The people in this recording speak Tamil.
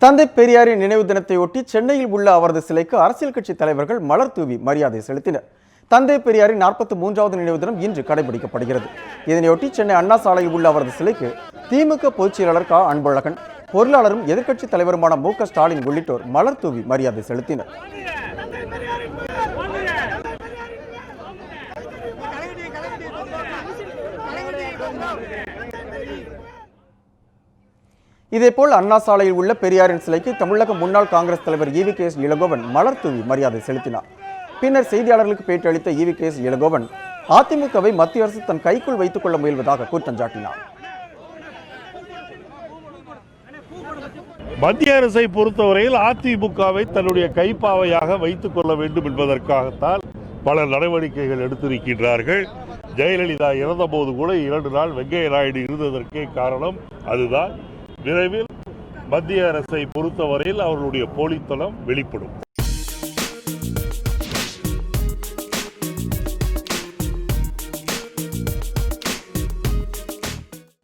தந்தை பெரியாரின் நினைவு தினத்தையொட்டி சென்னையில் உள்ள அவரது சிலைக்கு அரசியல் கட்சி தலைவர்கள் மலர் தூவி மரியாதை செலுத்தினர். தந்தை பெரியாரின் 43வது நினைவு தினம் இன்று கடைபிடிக்கப்படுகிறது. இதனையொட்டி சென்னை அண்ணா சாலையில் உள்ள அவரது சிலைக்கு திமுக பொதுச் செயலாளர் க. அன்பழகன், பொருளாளரும் எதிர்க்கட்சி தலைவருமான மு.க. ஸ்டாலின் உள்ளிட்டோர் மலர் தூவி மரியாதை செலுத்தினர். இதேபோல் அண்ணா சாலையில் உள்ள பெரியாரின் சிலைக்கு தமிழக முன்னாள் காங்கிரஸ் தலைவர் ஈ.வி.கே.எஸ். இளங்கோவன் மலர் தூவி மரியாதை செலுத்தினார். பின்னர் செய்தியாளர்களுக்கு பேட்டியளித்த ஈ.வி.கே.எஸ். இளங்கோவன் அதிமுகவை மத்திய அரசு தன் கைக்குள் வைத்துக் கொள்ள முயல்வதாக குற்றம் சாட்டினார். மத்திய அரசை பொறுத்தவரையில் அதிமுகவை தன்னுடைய கைப்பாவையாக வைத்துக் கொள்ள வேண்டும் என்பதற்காகத்தான் பல நடவடிக்கைகள் எடுத்திருக்கின்றார்கள். ஜெயலலிதா இறந்தபோது கூட 2 நாள் வெங்கைய நாயுடு இருந்ததற்கே காரணம் அதுதான். விரைவில் மத்திய அரசை பொறுத்தவரையில் அவர்களுடைய போலித்தனம் வெளிப்படும்.